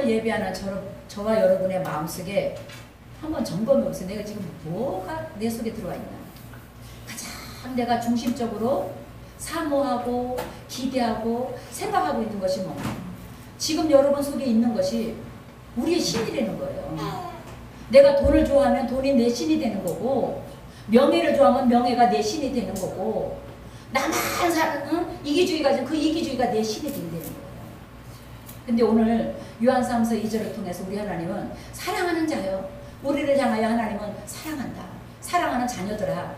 하나님을 예배하는 저와 여러분의 마음속에 한번 점검해 보세요. 내가 지금 뭐가 내 속에 들어와 있나. 가장 내가 중심적으로 사모하고 기대하고 생각하고 있는 것이 뭐 지금 여러분 속에 있는 것이 우리의 신이 되는 거예요. 내가 돈을 좋아하면 돈이 내 신이 되는 거고, 명예를 좋아하면 명예가 내 신이 되는 거고, 나만 사는 이기주의가 그 이기주의가 내 신이 되는 거예요. 근데 오늘 요한사무서 2절을 통해서 우리 하나님은 사랑하는 자요, 우리를 향하여 하나님은 사랑한다. 사랑하는 자녀들아,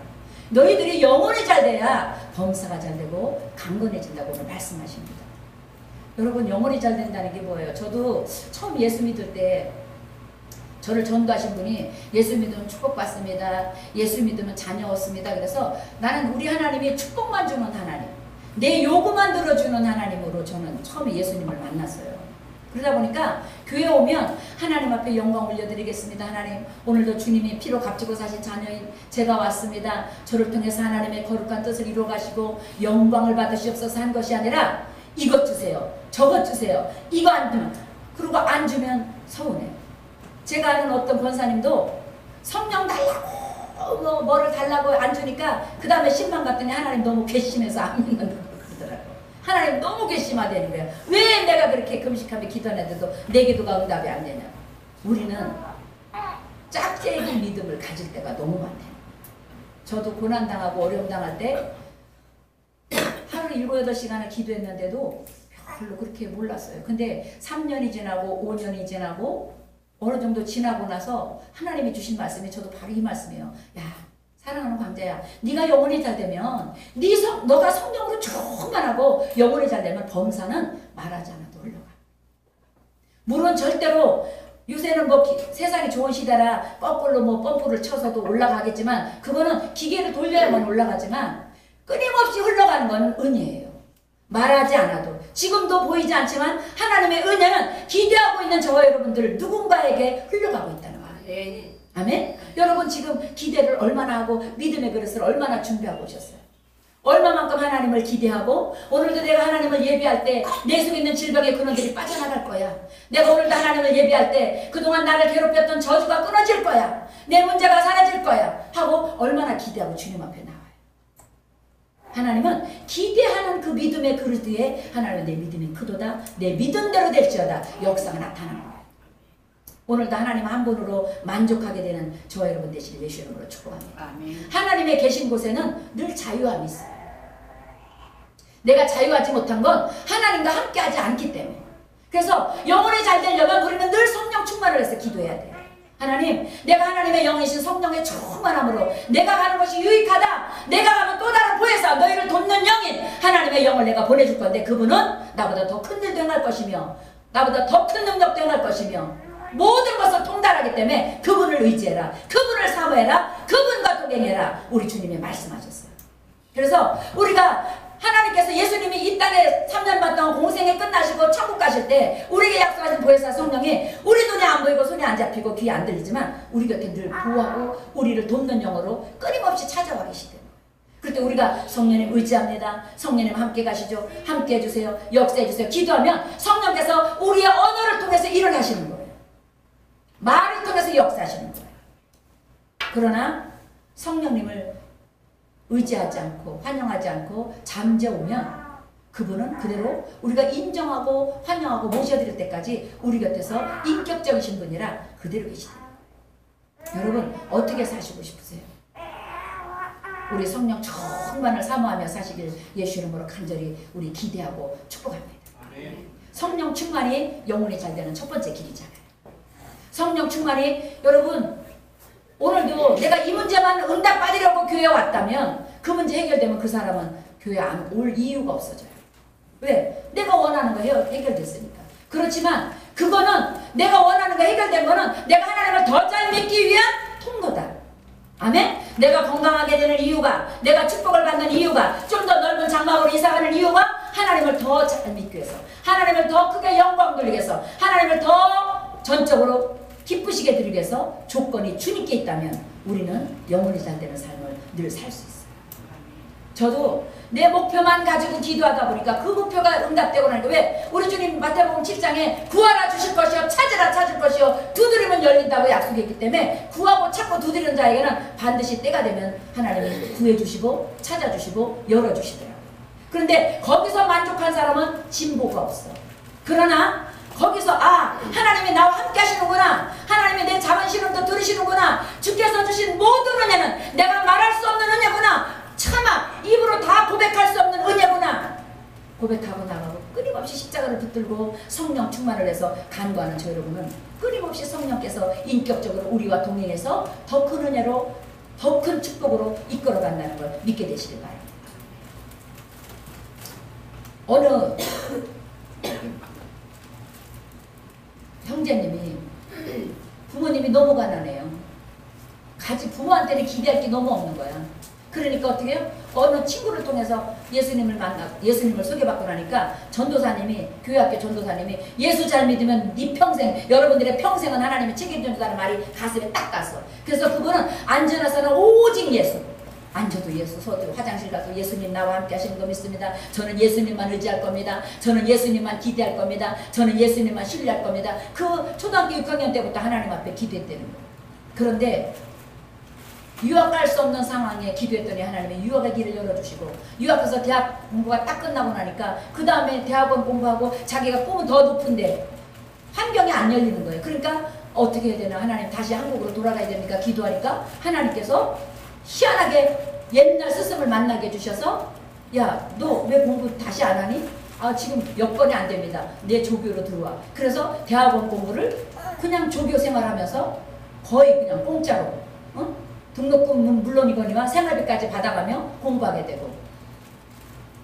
너희들이 영혼이 잘 돼야 범사가 잘 되고 강건해진다고 오늘 말씀하십니다. 여러분, 영혼이 잘 된다는 게 뭐예요? 저도 처음 예수 믿을 때 저를 전도하신 분이 예수 믿으면 축복받습니다. 예수 믿으면 자녀 얻습니다. 그래서 나는 우리 하나님이 축복만 주는 하나님, 내 요구만 들어주는 하나님으로 저는 처음에 예수님을 만났어요. 그러다 보니까 교회 오면 하나님 앞에 영광 올려드리겠습니다. 하나님, 오늘도 주님이 피로 값지고 사신 자녀인 제가 왔습니다. 저를 통해서 하나님의 거룩한 뜻을 이루어 가시고 영광을 받으시옵소서 한 것이 아니라 이것 주세요, 저것 주세요, 이거 안 주면, 그리고 안 주면 서운해요. 제가 아는 어떤 권사님도 성령 달라고 뭐를 달라고 안 주니까 그 다음에 신방 갔더니 하나님 너무 괘씸해서 안 믿는다고 그러더라고요. 하나님 너무 괘씸하다는 거예요. 왜 내가 그렇게 금식하며 기도하는데도 내 기도가 응답이 안 되냐. 우리는 짝짝이 믿음을 가질 때가 너무 많아요. 저도 고난당하고 어려움당할 때 하루 7, 8시간을 기도했는데도 별로 그렇게 몰랐어요. 근데 3년이 지나고 5년이 지나고 어느 정도 지나고 나서 하나님이 주신 말씀이 저도 바로 이 말씀이에요. 야, 사랑하는 광자야, 네가 영혼이 잘 되면 너가 성령으로 충만하고 영혼이 잘 되면 범사는 말하지 않아도 올라가. 물론 절대로 요새는 뭐 세상이 좋은 시대라 거꾸로 뭐 펌프를 쳐서도 올라가겠지만 그거는 기계를 돌려야만 올라가지만 끊임없이 흘러가는 거는 은혜예요. 말하지 않아도, 지금도 보이지 않지만 하나님의 은혜는 기대하고 있는 저와 여러분들 누군가에게 흘러가고 있다는 거예요. 아멘? 여러분 지금 기대를 얼마나 하고 믿음의 그릇을 얼마나 준비하고 오셨어요? 얼마만큼 하나님을 기대하고 오늘도 내가 하나님을 예배할 때 내 속에 있는 질병의 근원들이 빠져나갈 거야. 내가 오늘도 하나님을 예배할 때 그동안 나를 괴롭혔던 저주가 끊어질 거야. 내 문제가 사라질 거야 하고 얼마나 기대하고 주님 앞에 나와요. 하나님은 기대하는 그 믿음의 그릇 위에 하나님은 내 믿음이 크도다, 내 믿음대로 될지어다 역사가 나타나는 거예요. 오늘도 하나님 한 분으로 만족하게 되는 저와 여러분 되시길 예수 이름으로 축복합니다. 아멘. 하나님의 계신 곳에는 늘 자유함이 있어요. 내가 자유하지 못한 건 하나님과 함께하지 않기 때문에. 그래서 영혼이 잘 되려면 우리는 늘 성령 충만을 해서 기도해야 돼요. 하나님, 내가 하나님의 영이신 성령의 충만함으로 내가 가는 것이 유익하다. 내가 가면 또 다른 보혜사, 너희를 돕는 영인 하나님의 영을 내가 보내줄 건데 그분은 나보다 더 큰 일도 행할 것이며 나보다 더 큰 능력도 행할 것이며 모든 것을 통달하기 때문에 그분을 의지해라, 그분을 사모해라, 그분과 동행해라. 우리 주님이 말씀하셨어요. 그래서 우리가 하나님께서 예수님이 이 땅에 3년 반 동안 공생에 끝나시고 천국 가실 때 우리에게 약속하신 보혜사 성령이 우리 눈에 안 보이고 손에 안 잡히고 귀에 안 들리지만 우리 곁에 늘 보호하고 우리를 돕는 영으로 끊임없이 찾아와 계시대요. 그럴 때 우리가 성령님 의지합니다. 성령님 함께 가시죠. 함께 해주세요. 역사해주세요. 기도하면 성령께서 우리의 언어를 통해서 일을 하시는 거예요. 말을 통해서 역사하시는 거예요. 그러나 성령님을 의지하지 않고 환영하지 않고 잠재우면 그분은 그대로 우리가 인정하고 환영하고 모셔드릴 때까지 우리 곁에서 인격적이신 분이라 그대로 계시대요. 여러분 어떻게 사시고 싶으세요? 우리 성령 충만을 사모하며 사시길 예수 이름으로 간절히 우리 기대하고 축복합니다. 성령 충만이 영혼이 잘 되는 첫 번째 길이잖아요. 성령 충만이 여러분 오늘도 내가 이 문제만 응답 받으려고 교회에 왔다면 그 문제 해결되면 그 사람은 교회 안 올 이유가 없어져요. 왜? 내가 원하는 거 해결됐으니까. 그렇지만 그거는 내가 원하는 거 해결된 거는 내가 하나님을 더 잘 믿기 위한 통로다. 아멘? 내가 건강하게 되는 이유가, 내가 축복을 받는 이유가, 좀 더 넓은 장막으로 이사가는 이유가 하나님을 더 잘 믿기 위해서, 하나님을 더 크게 영광 돌리기 위해서, 하나님을 더 전적으로 기쁘시게 드리기 위해서 조건이 주님께 있다면 우리는 영혼이 잘 되는 삶을 늘 살 수 있어요. 저도 내 목표만 가지고 기도하다 보니까 그 목표가 응답되고 나니까 왜? 우리 주님 마태복음 7장에 구하라 주실 것이요 찾으라 약속했기 때문에 구하고 찾고 두드리는 자에게는 반드시 때가 되면 하나님이 구해주시고 찾아주시고 열어주시더라고요. 그런데 거기서 만족한 사람은 진보가 없어. 그러나 거기서 하나님이 나와 함께 하시는구나, 하나님이 내 작은 시름도 들으시는구나, 주께서 주신 모든 은혜는 내가 말할 수 없는 은혜구나, 차마 입으로 다 고백할 수 없는 은혜구나 고백하고 나가고 끊임없이 십자가를 붙들고 성령 충만을 해서 간구하는 저 여러분은 끊임없이 성령께서 인격적으로 우리와 동행해서 더 큰 은혜로 더 큰 축복으로 이끌어 간다는 걸 믿게 되시길 바랍니다. 어느 형제님이 부모님이 너무 가난해요. 부모한테는 기대할 게 너무 없는 거야. 그러니까 어떻게 해요? 어느 친구를 통해서 예수님을 만나고 예수님을 소개받고 나니까 전도사님이, 교회학교 전도사님이 예수 잘 믿으면 네 평생, 여러분들의 평생은 하나님이 책임져준다는 말이 가슴에 딱 갔어. 그래서 그분은 안전해서는 오직 예수, 앉아도 예수, 서도 화장실 가서 예수님 나와 함께 하시는 거 믿습니다. 저는 예수님만 의지할 겁니다. 저는 예수님만 기대할 겁니다. 저는 예수님만 신뢰할 겁니다. 그 초등학교 6학년 때부터 하나님 앞에 기도했다는 거예요. 그런데 유학 갈 수 없는 상황에 기도했더니 하나님이 유학의 길을 열어주시고, 유학에서 대학 공부가 딱 끝나고 나니까 그 다음에 대학원 공부하고 자기가 꿈은 더 높은데 환경이 안 열리는 거예요. 그러니까 어떻게 해야 되나, 하나님 다시 한국으로 돌아가야 됩니까? 기도하니까 하나님께서 희한하게 옛날 스승을 만나게 해주셔서, 야, 너 왜 공부 다시 안 하니? 지금 여건이 안 됩니다. 내 조교로 들어와. 그래서 대학원 공부를 그냥 조교 생활하면서 거의 그냥 공짜로, 등록금은 물론이거니와 생활비까지 받아가며 공부하게 되고,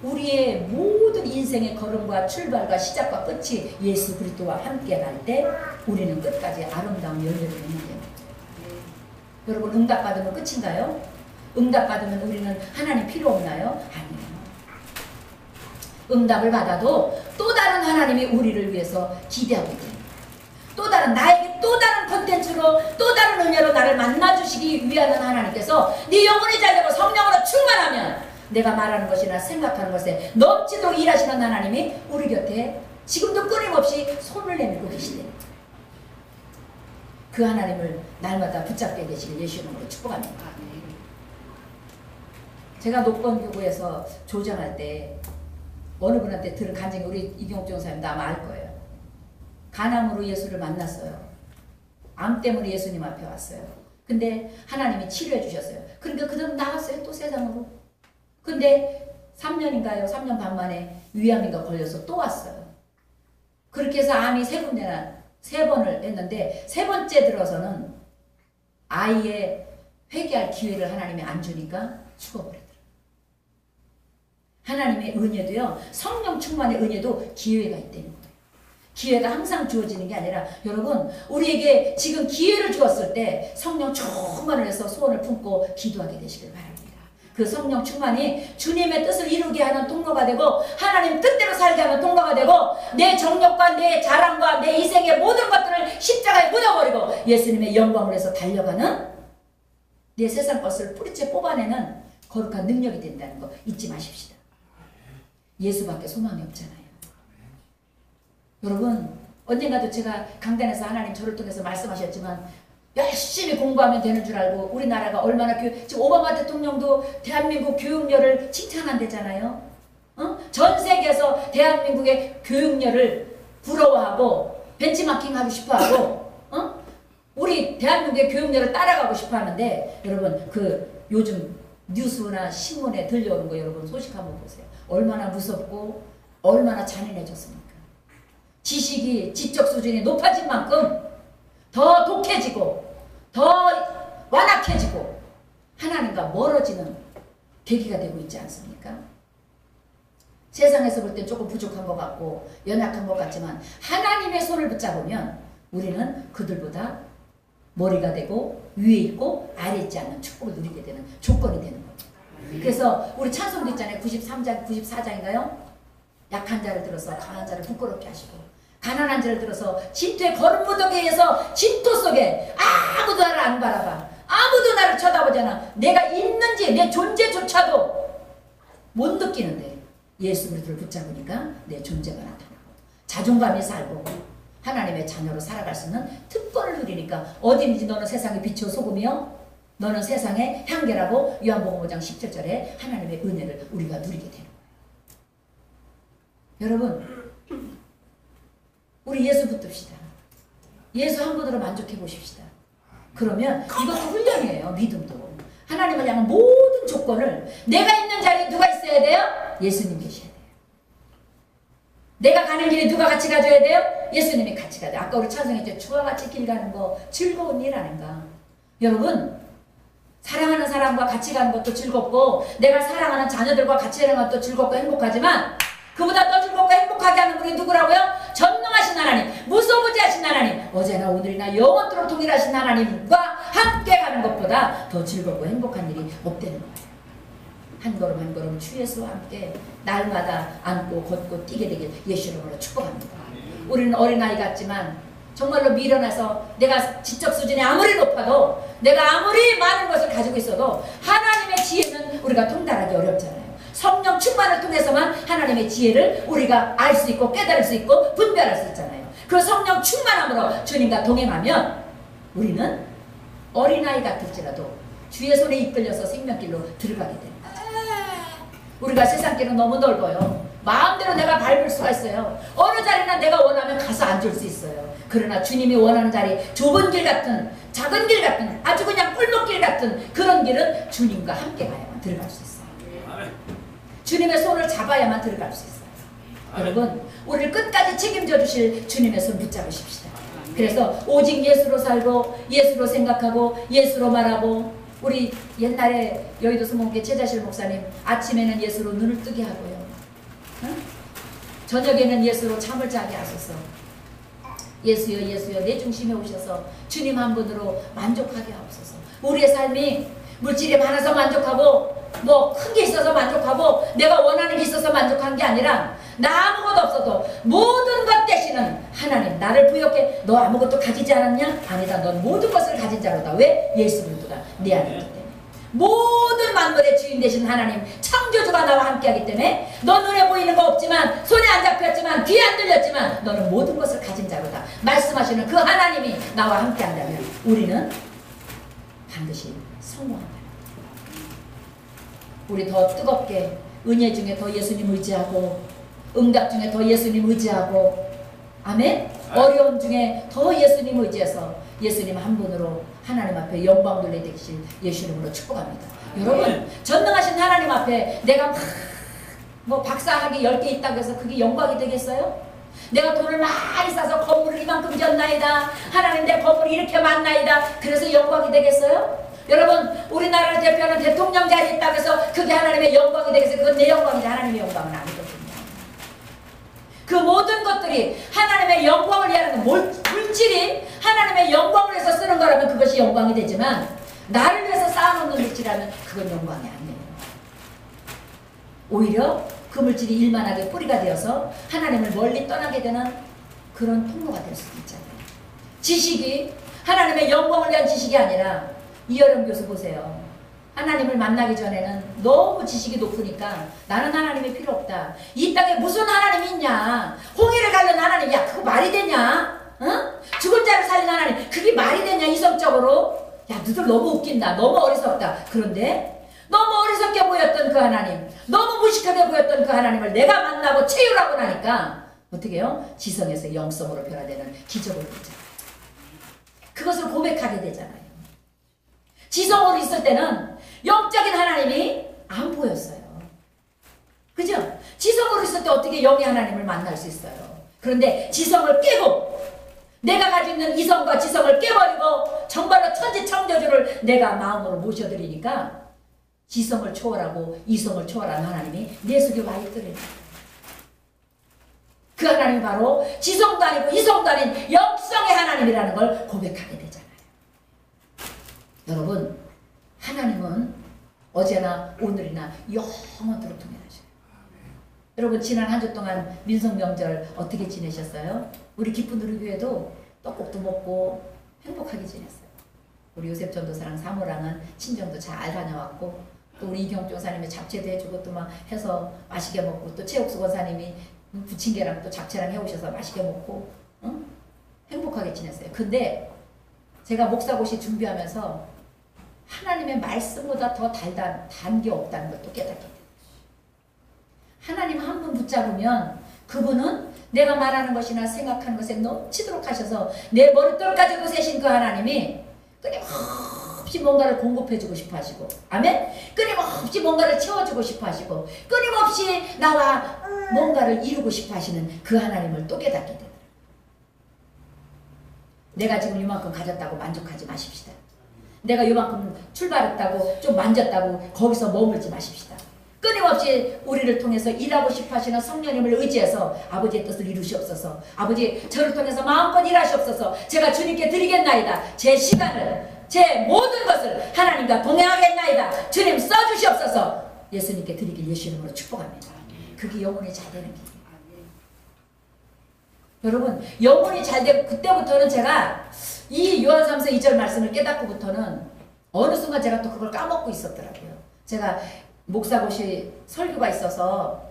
우리의 모든 인생의 걸음과 출발과 시작과 끝이 예수 그리스도와 함께 갈 때 우리는 끝까지 아름다운 열매를 맺는 겁니다. 여러분, 응답받으면 끝인가요? 응답받으면 우리는 하나님 필요 없나요? 아니에요. 응답을 받아도 또 다른 하나님이 우리를 위해서 기대하고 있습니다. 또 다른, 나에게 또 다른 콘텐츠로, 또 다른 은혜로 나를 만나주시기 위하는 하나님께서 네 영혼이 잘되고 성령으로 충만하면 내가 말하는 것이나 생각하는 것에 넘치도록 일하시는 하나님이 우리 곁에 지금도 끊임없이 손을 내밀고 계시대요. 그 하나님을 날마다 붙잡게 되시길 예수 이름으로 축복합니다. 제가 녹번교구에서 조장할 때 어느 분한테 들은 간증이, 우리 이경종 사님도 아마 알 거예요. 간암으로 예수를 만났어요. 암 때문에 예수님 앞에 왔어요. 근데 하나님이 치료해 주셨어요. 그러니까 그대로 나갔어요. 또 세상으로. 근데 3년인가요? 3년 반 만에 위암인가 걸려서 또 왔어요. 그렇게 해서 암이 3군데나 3번을 했는데 3번째 들어서는 아이의 회개할 기회를 하나님이 안 주니까 죽어버리더라고요. 하나님의 은혜도요, 성령 충만의 은혜도 기회가 있다는 거예요. 기회가 항상 주어지는 게 아니라, 여러분, 우리에게 지금 기회를 주었을 때 성령 충만을 해서 소원을 품고 기도하게 되시길 바랍니다. 그 성령 충만이 주님의 뜻을 이루게 하는 통로가 되고, 하나님 뜻대로 살게 하는 통로가 되고, 내 정욕과 내 자랑과 내 인생의 모든 것들을 십자가에 묻어버리고 예수님의 영광을 해서 달려가는, 내 세상 것을 뿌리째 뽑아내는 거룩한 능력이 된다는 거 잊지 마십시다. 예수밖에 소망이 없잖아요. 여러분, 언젠가도 제가 강단에서 하나님 저를 통해서 말씀하셨지만, 열심히 공부하면 되는 줄 알고, 우리나라가 얼마나 지금 오바마 대통령도 대한민국 교육열을 칭찬한대잖아요. 전 세계에서 대한민국의 교육열을 부러워하고 벤치마킹하고 싶어하고, 우리 대한민국의 교육열을 따라가고 싶어하는데, 여러분, 그 요즘 뉴스나 신문에 들려오는 거 여러분 소식 한번 보세요. 얼마나 무섭고 얼마나 잔인해졌습니까? 지식이 지적 수준이 높아진 만큼 더 독해지고 더 완악해지고 하나님과 멀어지는 계기가 되고 있지 않습니까? 세상에서 볼 때 조금 부족한 것 같고 연약한 것 같지만 하나님의 손을 붙잡으면 우리는 그들보다 머리가 되고 위에 있고 아래에 있지 않는 축복을 누리게 되는 조건이 되는 거죠. 그래서 우리 찬송도 있잖아요. 93장, 94장인가요? 약한 자를 들어서 강한 자를 부끄럽게 하시고, 가난한 자를 들어서 진토의 거름무더기에 의해서 진토 속에 아무도 나를 안 바라봐, 아무도 나를 쳐다보지 않아, 내가 있는지 내 존재조차도 못 느끼는데 예수 그리스도를 붙잡으니까 내 존재가 나타나고 자존감이 살고 하나님의 자녀로 살아갈 수 있는 특권을 선을 누리니까 어디든지 너는 세상의 빛이요 소금이요 너는 세상의 향기라고 요한복음 5장 17절에 하나님의 은혜를 우리가 누리게 되는 거예요. 여러분 우리 예수 붙듭시다. 예수 한 분으로 만족해 보십시다. 그러면 이것도 훈련이에요. 믿음도. 하나님을 향한 모든 조건을 내가 있는 자리에 누가 있어야 돼요? 예수님 계셔야 돼요. 내가 가는 길에 누가 같이 가줘야 돼요? 예수님이 같이 가야 돼요. 아까 우리 찬송했죠. 주와 같이 길 가는 거 즐거운 일 아닌가. 여러분 사랑하는 사람과 같이 가는 것도 즐겁고 내가 사랑하는 자녀들과 같이 가는 것도 즐겁고 행복하지만 그보다 더 즐겁고 행복하게 하는 분이 누구라고요? 전능하신 하나님, 무소부지하신 하나님, 어제나 오늘이나 영원토록 동일하신 하나님과 함께 가는 것보다 더 즐겁고 행복한 일이 없다는 거예요. 한 걸음 한 걸음 주 예수와 함께 날마다 안고 걷고 뛰게 되길 예수 이름으로 축복합니다. 우리는 어린아이 같지만 정말로 미련해서 내가 지적 수준이 아무리 높아도 내가 아무리 많은 것을 가지고 있어도 하나님의 지혜는 우리가 통달하기 어렵잖아요. 성령 충만을 통해서만 하나님의 지혜를 우리가 알 수 있고 깨달을 수 있고 분별할 수 있잖아요. 그 성령 충만함으로 주님과 동행하면 우리는 어린아이 같을지라도 주의 손에 이끌려서 생명길로 들어가게 됩니다. 우리가 세상길은 너무 넓어요. 마음대로 내가 밟을 수가 있어요. 어느 자리나 내가 원하면 가서 앉을 수 있어요. 그러나 주님이 원하는 자리, 좁은 길 같은, 작은 길 같은, 아주 그냥 꿀목길 같은 그런 길은 주님과 함께 가야만 들어갈 수 있어요. 주님의 손을 잡아야만 들어갈 수 있어요. 여러분, 우리를 끝까지 책임져 주실 주님의 손 붙잡으십시다. 그래서 오직 예수로 살고 예수로 생각하고 예수로 말하고 우리 옛날에 여의도 수목교회 최자실 목사님 아침에는 예수로 눈을 뜨게 하고요. 응? 저녁에는 예수로 잠을 자게 하소서. 예수여 예수여 내 중심에 오셔서 주님 한 분으로 만족하게 하옵소서. 우리의 삶이 물질이 많아서 만족하고 뭐 큰 게 있어서 만족하고 내가 원하는 게 있어서 만족한 게 아니라 나 아무것도 없어도 모든 것 대신은 하나님 나를 부욕해. 너 아무것도 가지지 않았냐? 아니다. 넌 모든 것을 가진 자로다. 왜? 예수 그리스도가 내 안에 있기 때문에. 모든 만물의 주인 되신 하나님 창조주가 나와 함께하기 때문에 너 눈에 보이는 거 없지만 손에 안 잡혔지만 귀에 안 들렸지만 너는 모든 것을 가진 자로다 말씀하시는 그 하나님이 나와 함께한다면 우리는 반드시 성공한다. 우리 더 뜨겁게 은혜 중에 더 예수님 의지하고 응답 중에 더 예수님 의지하고 아멘? 어려움 중에 더 예수님 의지해서 예수님 한 분으로 하나님 앞에 영광 돌려드리실 예수 이름으로 축복합니다. 여러분 전능하신 하나님 앞에 내가 뭐 박사학위 10개 있다고 해서 그게 영광이 되겠어요? 내가 돈을 많이 싸서 건물을 이만큼 지었나이다. 하나님 내 건물이 이렇게 많나이다. 그래서 영광이 되겠어요? 여러분 우리나라를 대표하는 대통령 자리에 있다고 해서 그게 하나님의 영광이 되겠어요? 그건 내 영광이지 하나님의 영광은 아니거든요. 그 모든 것들이 하나님의 영광을 위하는 물질이 하나님의 영광을 위해서 쓰는 거라면 그것이 영광이 되지만 나를 위해서 쌓아놓는 물질이라면 그건 영광이 아니에요. 오히려 그 물질이 일만하게 뿌리가 되어서 하나님을 멀리 떠나게 되는 그런 통로가 될 수도 있잖아요. 지식이 하나님의 영광을 위한 지식이 아니라 이여령 교수 보세요. 하나님을 만나기 전에는 너무 지식이 높으니까 나는 하나님이 필요 없다. 이 땅에 무슨 하나님이 있냐. 홍해를 가른 하나님 야 그거 말이 되냐. 응? 죽은 자를 살린 하나님 그게 말이 되냐 이성적으로. 야 너들 너무 웃긴다. 너무 어리석다. 그런데 너무 어리석게 보였던 그 하나님 너무 무식하게 보였던 그 하나님을 내가 만나고 체유하고 나니까 어떻게 해요? 지성에서 영성으로 변화되는 기적을 보잖아요. 그것을 고백하게 되잖아요. 지성으로 있을 때는 영적인 하나님이 안 보였어요. 그죠? 지성으로 있을 때 어떻게 영의 하나님을 만날 수 있어요? 그런데 지성을 깨고 내가 가지고 있는 이성과 지성을 깨버리고 정말로 천지창조주를 내가 마음으로 모셔드리니까 지성을 초월하고 이성을 초월한 하나님이 내 속에 와 있더래요. 그 하나님이 바로 지성도 아니고 이성도 아닌 영성의 하나님이라는 걸 고백하게 되잖아요. 여러분 하나님은 어제나 오늘이나 영원토록 동일하셔요. 여러분 지난 한 주 동안 민속명절 어떻게 지내셨어요? 우리 기쁜 우리교회도 떡국도 먹고 행복하게 지냈어요. 우리 요셉 전도사랑 사모랑은 친정도 잘 다녀왔고 또 우리 이경 교사님이 잡채도 해주고 또 막 해서 맛있게 먹고 또 최옥수 권사님이 부침개랑 또 잡채랑 해오셔서 맛있게 먹고 응? 행복하게 지냈어요. 근데 제가 목사고시 준비하면서 하나님의 말씀보다 더 단 게 없다는 것도 깨닫게 돼요. 하나님 한 분 붙잡으면 그분은 내가 말하는 것이나 생각하는 것에 넘치도록 하셔서 내 머릿돌까지도 세신 그 하나님이 끊임없이 뭔가를 공급해주고 싶어 하시고, 아멘? 끊임없이 뭔가를 채워주고 싶어 하시고, 끊임없이 나와 뭔가를 이루고 싶어 하시는 그 하나님을 또 깨닫게 되더라. 내가 지금 이만큼 가졌다고 만족하지 마십시다. 내가 이만큼 출발했다고 좀 만졌다고 거기서 머물지 마십시다. 끊임없이 우리를 통해서 일하고 싶어 하시는 성령님을 의지해서 아버지의 뜻을 이루시옵소서. 아버지, 저를 통해서 마음껏 일하시옵소서. 제가 주님께 드리겠나이다. 제 시간을, 제 모든 것을 하나님과 동행하겠나이다. 주님 써주시옵소서. 예수님께 드리길 예수 이름으로 축복합니다. 그게 영혼이 잘 되는 길이에요. 여러분, 영혼이 잘 되고, 그때부터는 제가 이 요한삼서 2절 말씀을 깨닫고부터는 어느 순간 제가 또 그걸 까먹고 있었더라고요. 제가 목사고시 설교가 있어서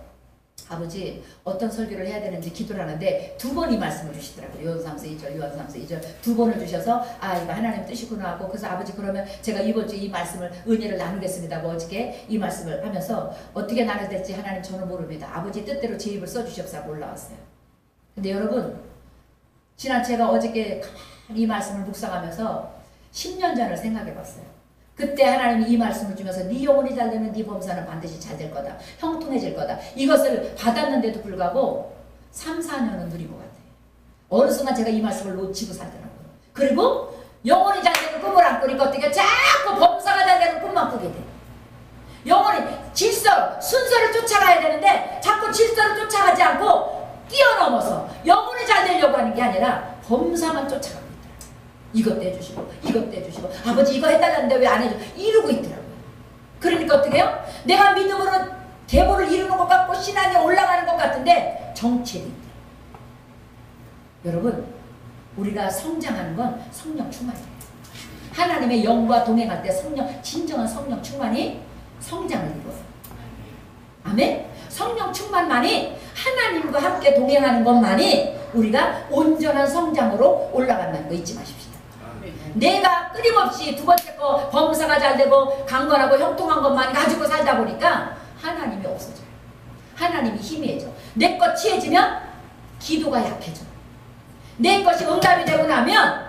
아버지 어떤 설교를 해야 되는지 기도를 하는데 두 번 이 말씀을 주시더라고요. 요한삼서 2절, 요한삼서 2절 두 번을 주셔서 아, 이거 하나님 뜻이구나 하고, 그래서 아버지 그러면 제가 이번 주에 이 말씀을 은혜를 나누겠습니다. 뭐 어저께 이 말씀을 하면서 어떻게 나눠야 될지 하나님 저는 모릅니다. 아버지 뜻대로 제 입을 써주시옵소서 하고 올라왔어요. 근데 여러분, 지난 제가 어저께 가만히 이 말씀을 묵상하면서 10년 전을 생각해 봤어요. 그때 하나님이 이 말씀을 주면서 네 영혼이 잘 되면 네 범사는 반드시 잘 될 거다. 형통해질 거다. 이것을 받았는데도 불구하고 3, 4년은 누린 것 같아요. 어느 순간 제가 이 말씀을 놓치고 살더라고요. 그리고 영혼이 잘 되는 꿈을 안 꾸니까 어떻게 자꾸 범사가 잘 되는 꿈만 꾸게 돼요. 영혼이 질서로, 순서를 쫓아가야 되는데 자꾸 질서를 쫓아가지 않고 뛰어넘어서 영혼이 잘 되려고 하는 게 아니라 범사만 쫓아갑니다. 이것도 해주시고 이것도 해주시고 아버지 이거 해달라는데 왜 안 해줘? 이러고 있더라고요. 그러니까 어떻게 해요? 내가 믿음으로 계보를 이루는 것 같고 신앙이 올라가는 것 같은데 정체돼 있더라고요. 여러분, 우리가 성장하는 건 성령 충만이에요. 하나님의 영과 동행할 때 진정한 성령 충만이 성장을 이루어요. 아멘? 성령 충만만이, 하나님과 함께 동행하는 것만이 우리가 온전한 성장으로 올라간다는 거 잊지 마십시오. 내가 끊임없이 두 번째 거 범사가 잘 되고 강건하고 형통한 것만 가지고 살다 보니까 하나님이 없어져요. 하나님이 희미해져. 내 것 취해지면 기도가 약해져. 내 것이 응답이 되고 나면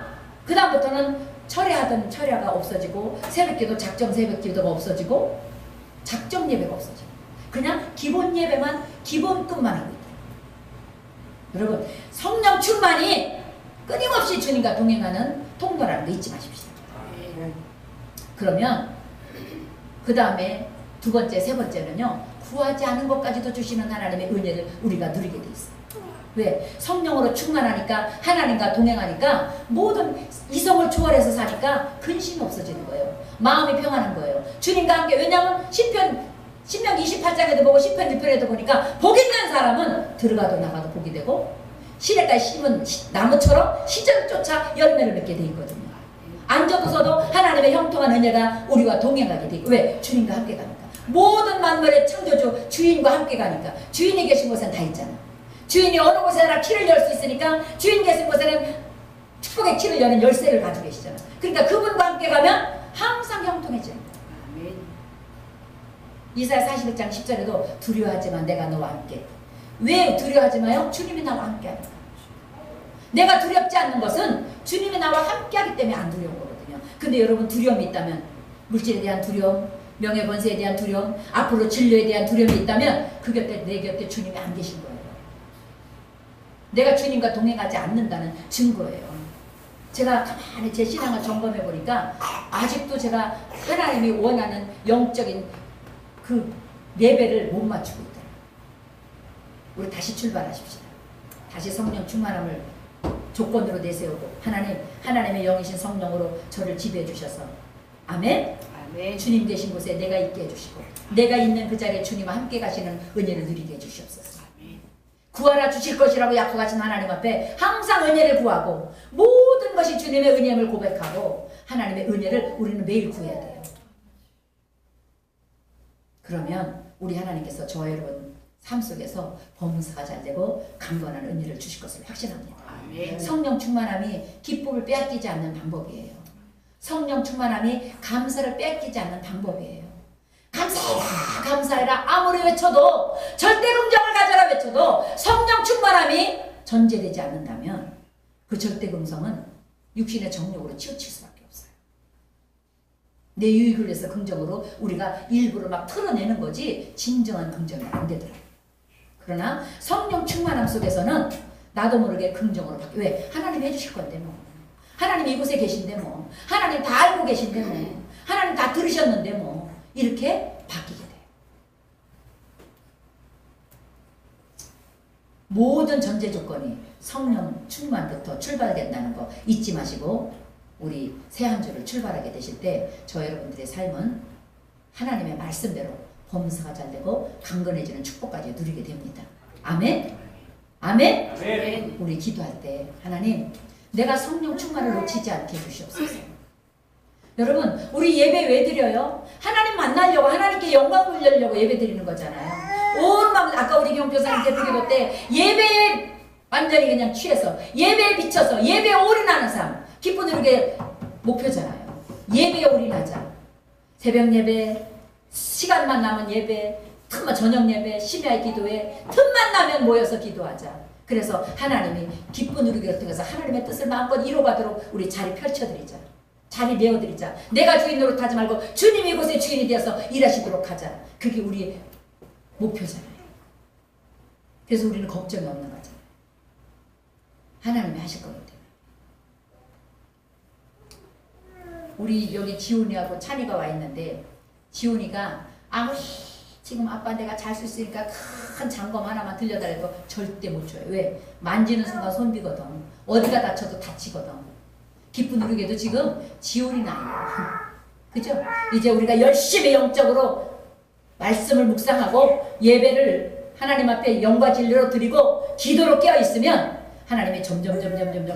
그 다음부터는 철회하던 철야가 없어지고 새벽기도 작정 새벽기도가 없어지고 작정 예배가 없어지고 그냥 기본 예배만 기본급만 하고 있다. 여러분, 성령 충만이 끊임없이 주님과 동행하는 통로라는 거 잊지 마십시오. 그러면 그 다음에 두 번째, 세 번째는요, 구하지 않은 것까지도 주시는 하나님의 은혜를 우리가 누리게 돼 있어요. 왜? 성령으로 충만하니까, 하나님과 동행하니까, 모든 이성을 초월해서 사니까 근심이 없어지는 거예요. 마음이 평안한 거예요. 주님과 함께. 왜냐하면 신명기 28장에도 보고 10편 6편에도 보니까 복 있는 사람은 들어가도 나가도 복이 되고 시냇가에 심은 나무처럼 시절을 쫓아 열매를 맺게 돼 있거든요. 앉아도서도 하나님의 형통한 은혜가 우리와 동행하게 돼 있고. 왜? 주님과 함께 가니까. 모든 만물의 창조주 주인과 함께 가니까. 주인이 계신 곳엔 다 있잖아. 주인이 어느 곳에나 키를 열 수 있으니까 주인 계신 곳에는 축복의 키를 여는 열쇠를 가지고 계시잖아. 그러니까 그분과 함께 가면 항상 형통해져요. 이사야 41장 10절에도 두려워하지만 내가 너와 함께. 왜 두려워하지 마요? 주님이 나와 함께 하니까. 내가 두렵지 않는 것은 주님이 나와 함께 하기 때문에 안 두려운 거거든요. 근데 여러분, 두려움이 있다면, 물질에 대한 두려움, 명예권세에 대한 두려움, 앞으로 진료에 대한 두려움이 있다면 그 곁에, 내 곁에 주님이 안 계신 거예요. 내가 주님과 동행하지 않는다는 증거예요. 제가 가만히 제 신앙을 점검해 보니까 아직도 제가 하나님이 원하는 영적인 그 예배를 못 맞추고 있다. 우리 다시 출발하십시다. 다시 성령 충만함을 조건으로 내세우고 하나님의 영이신 성령으로 저를 지배해 주셔서 아멘? 아멘. 주님 계신 곳에 내가 있게 해주시고 내가 있는 그 자리에 주님과 함께 가시는 은혜를 누리게 해주시옵소서. 아멘. 구하라 주실 것이라고 약속하신 하나님 앞에 항상 은혜를 구하고 모든 것이 주님의 은혜임을 고백하고 하나님의 은혜를 우리는 매일 구해야 돼요. 그러면 우리 하나님께서 저와 여러분 삶 속에서 범사가 잘 되고 강건한 은혜를 주실 것을 확신합니다. 아멘. 성령 충만함이 기쁨을 빼앗기지 않는 방법이에요. 성령 충만함이 감사를 빼앗기지 않는 방법이에요. 감사해라 감사해라 아무리 외쳐도 절대 긍정을 가져라 외쳐도 성령 충만함이 전제되지 않는다면 그 절대 긍정은 육신의 정욕으로 치우칠 수밖에 없어요. 내 유익을 위해서 긍정으로 우리가 일부러 막 털어내는 거지 진정한 긍정이 안 되더라고요. 그러나 성령 충만함 속에서는 나도 모르게 긍정으로 바뀌어. 왜? 하나님 해주실 건데 뭐. 하나님 이곳에 계신데 뭐. 하나님 다 알고 계신데 뭐. 하나님 다 들으셨는데 뭐. 이렇게 바뀌게 돼요. 모든 전제 조건이 성령 충만부터 출발된다는 거 잊지 마시고 우리 새 한 주를 출발하게 되실 때 저 여러분들의 삶은 하나님의 말씀대로 범사가 잘 되고 강건해지는 축복까지 누리게 됩니다. 아멘? 아멘? 아멘. 우리 기도할 때 하나님 내가 성령 충만을 놓치지 않게 해주시옵소서. 여러분 우리 예배 왜 드려요? 하나님 만나려고 하나님께 영광 돌리려고 예배 드리는 거잖아요. 온 마음 아까 우리 경교사님 대표기도 때 예배에 완전히 그냥 취해서 예배에 비춰서 예배에 올인하는 삶 기쁜 우리의 목표잖아요. 예배에 올인하자. 새벽 예배 시간만 나면 예배 틈만 저녁 예배 심야의 기도회 틈만 나면 모여서 기도하자. 그래서 하나님이 기쁜 우리를 통해서 하나님의 뜻을 마음껏 이루어가도록 우리 자리 펼쳐드리자. 자리 내어드리자. 내가 주인 노릇하지 말고 주님이 이곳의 주인이 되어서 일하시도록 하자. 그게 우리의 목표잖아요. 그래서 우리는 걱정이 없는 거잖아요. 하나님이 하실 거기 때문에. 우리 여기 지훈이하고 찬이가 와 있는데 지훈이가 아무리 지금 아빠 내가 잘 수 있으니까 큰 장검 하나만 들려달라도 절대 못 줘요. 왜? 만지는 순간 손비거든. 어디가 다쳐도 다치거든. 기쁜 우리에게도 지금 지훈이 나요. 그죠? 이제 우리가 열심히 영적으로 말씀을 묵상하고 예배를 하나님 앞에 영과 진리로 드리고 기도로 깨어있으면 하나님이 점점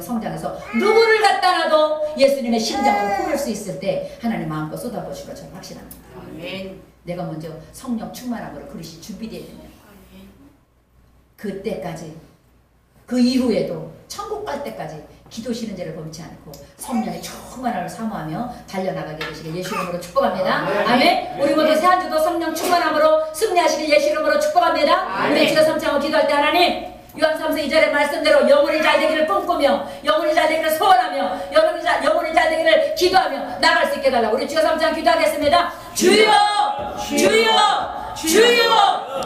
성장해서 누구를 갖다 놔도 예수님의 심장으로 품을 수 있을 때 하나님 마음껏 쏟아부으실 걸 저는 확신합니다. 아멘. 내가 먼저 성령 충만함으로 그릇이 준비되어야 됩니다. 그때까지 그 이후에도 천국 갈 때까지 기도 쉬는 죄를 범치 않고 성령의 충만함을 사모하며 달려나가게 되시길 예수 이름으로 축복합니다. 아멘. 우리 모두 새 한 주도 성령 충만함으로 승리하시길 예수 이름으로 축복합니다. 우리 주여 삼창하고 기도할 때 하나님 요한 3서 2절의 말씀대로 영혼이 잘 되기를 꿈꾸며 영혼이 잘 되기를 소원하며 영혼이 잘 되기를 기도하며 나갈 수 있게 달라고 우리 주여 삼창 기도하겠습니다. 주여 주여 주여